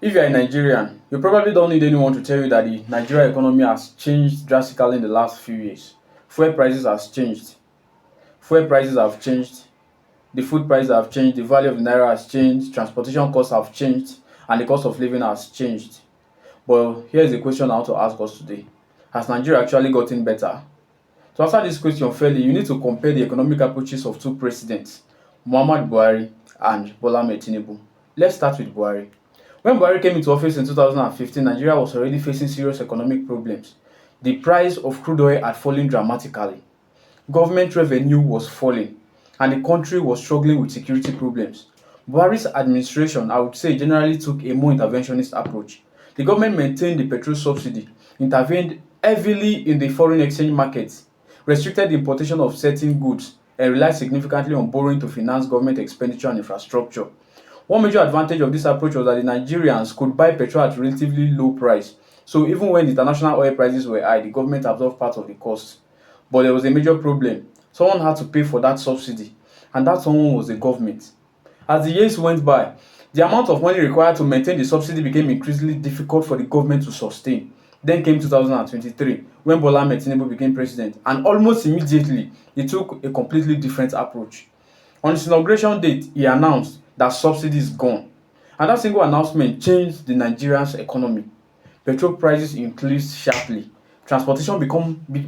If you're a Nigerian, you probably don't need anyone to tell you that the Nigeria economy has changed drastically in the last few years. Fuel prices has changed. Fuel prices have changed. The food prices have changed. The value of the naira has changed. Transportation costs have changed, and the cost of living has changed. But here's the question I want to ask us today: has Nigeria actually gotten better? To answer this question fairly, you need to compare the economic approaches of two presidents, Muhammadu Buhari and Bola Tinubu. Let's start with Buhari. When Buhari came into office in 2015, Nigeria was already facing serious economic problems. The price of crude oil had fallen dramatically. Government revenue was falling, and the country was struggling with security problems. Buhari's administration, I would say, generally took a more interventionist approach. The government maintained the petrol subsidy, intervened heavily in the foreign exchange markets, restricted the importation of certain goods, and relied significantly on borrowing to finance government expenditure and infrastructure. One major advantage of this approach was that the Nigerians could buy petrol at relatively low price. So even when international oil prices were high, the government absorbed part of the cost. But there was a major problem. Someone had to pay for that subsidy, and that someone was the government. As the years went by, the amount of money required to maintain the subsidy became increasingly difficult for the government to sustain. Then came 2023, when Bola Tinubu became president, and almost immediately he took a completely different approach. On his inauguration date, he announced that subsidy is gone, and that single announcement changed the Nigerian's economy. Petrol prices increased sharply. Transportation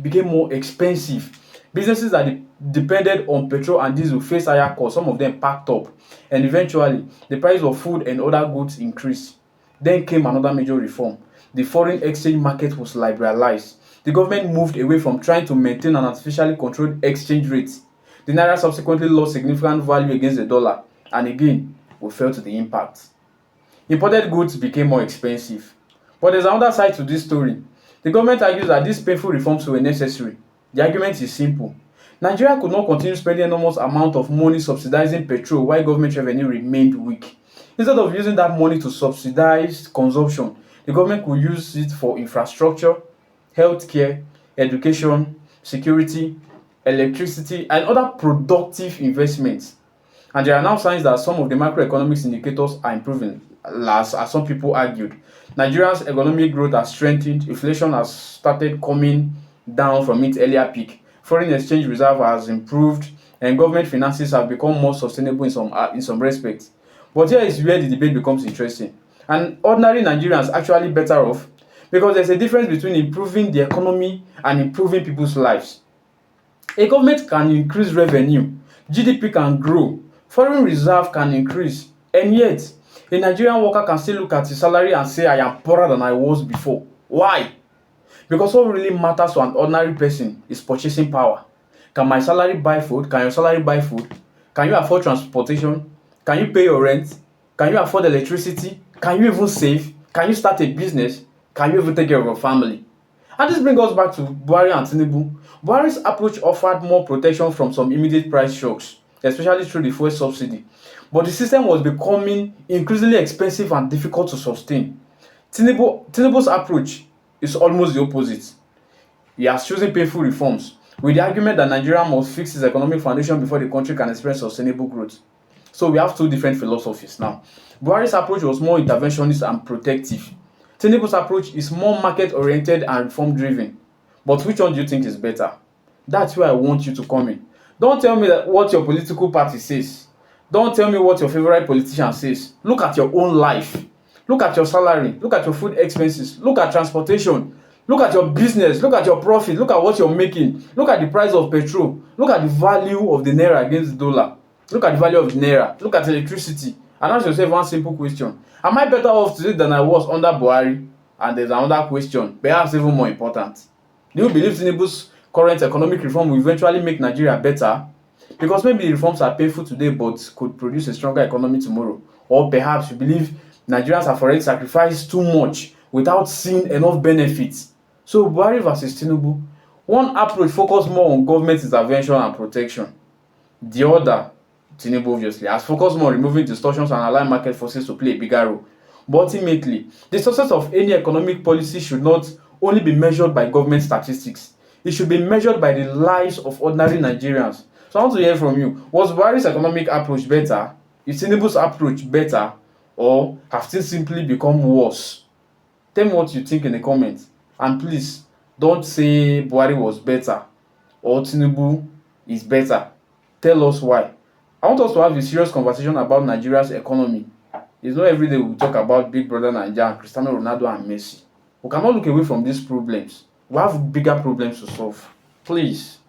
became more expensive. Businesses that depended on petrol and diesel faced higher costs, some of them packed up. And eventually, the price of food and other goods increased. Then came another major reform. The foreign exchange market was liberalized. The government moved away from trying to maintain an artificially controlled exchange rate. The naira subsequently lost significant value against the dollar, and again, we felt the impact. Imported goods became more expensive. But there's another side to this story. The government argues that these painful reforms were necessary. The argument is simple. Nigeria could not continue spending enormous amount of money subsidizing petrol while government revenue remained weak. Instead of using that money to subsidize consumption, the government could use it for infrastructure, healthcare, education, security, electricity, and other productive investments. And there are now signs that some of the macroeconomics indicators are improving, as some people argued. Nigeria's economic growth has strengthened, inflation has started coming down from its earlier peak, foreign exchange reserve has improved, and government finances have become more sustainable in some respects. But here is where the debate becomes interesting. And ordinary Nigerians actually better off, because there's a difference between improving the economy and improving people's lives. A government can increase revenue, GDP can grow, foreign reserve can increase, and yet a Nigerian worker can still look at his salary and say, I am poorer than I was before. Why? Because what really matters to an ordinary person is purchasing power. Can my salary buy food? Can your salary buy food? Can you afford transportation? Can you pay your rent? Can you afford electricity? Can you even save? Can you start a business? Can you even take care of your family? And this brings us back to Buhari and Tinubu. Buhari's approach offered more protection from some immediate price shocks, especially through the fuel subsidy. But the system was becoming increasingly expensive and difficult to sustain. Tinubu's approach is almost the opposite. He has chosen painful reforms, with the argument that Nigeria must fix its economic foundation before the country can experience sustainable growth. So we have two different philosophies now. Buhari's approach was more interventionist and protective. Tinubu's approach is more market-oriented and reform-driven. But which one do you think is better? That's where I want you to come in. Don't tell me that what your political party says. Don't tell me what your favorite politician says. Look at your own life. Look at your salary. Look at your food expenses. Look at transportation. Look at your business. Look at your profit. Look at what you're making. Look at the price of petrol. Look at the value of the naira against the dollar. Look at the value of the naira. Look at electricity. And ask yourself one simple question. Am I better off today than I was under Buhari? And there's another question, perhaps even more important. Do you believe Tinubu's current economic reform will eventually make Nigeria better? Because maybe the reforms are painful today but could produce a stronger economy tomorrow. Or perhaps you believe Nigerians have already sacrificed too much without seeing enough benefits. So Buhari versus Tinubu, one approach focused more on government intervention and protection. The other, Tinubu obviously, has focused more on removing distortions and allowing market forces to play a bigger role. But ultimately, the success of any economic policy should not only be measured by government statistics. It should be measured by the lives of ordinary Nigerians. So I want to hear from you. Was Buhari's economic approach better? Is Tinubu's approach better? or have things simply become worse? Tell me what you think in the comments. And please don't say Buhari was better or Tinubu is better. Tell us why. I want us to have a serious conversation about Nigeria's economy. It's not every day we talk about Big Brother Nigeria and Cristiano Ronaldo and Messi. We cannot look away from these problems. We have bigger problems to solve. Please.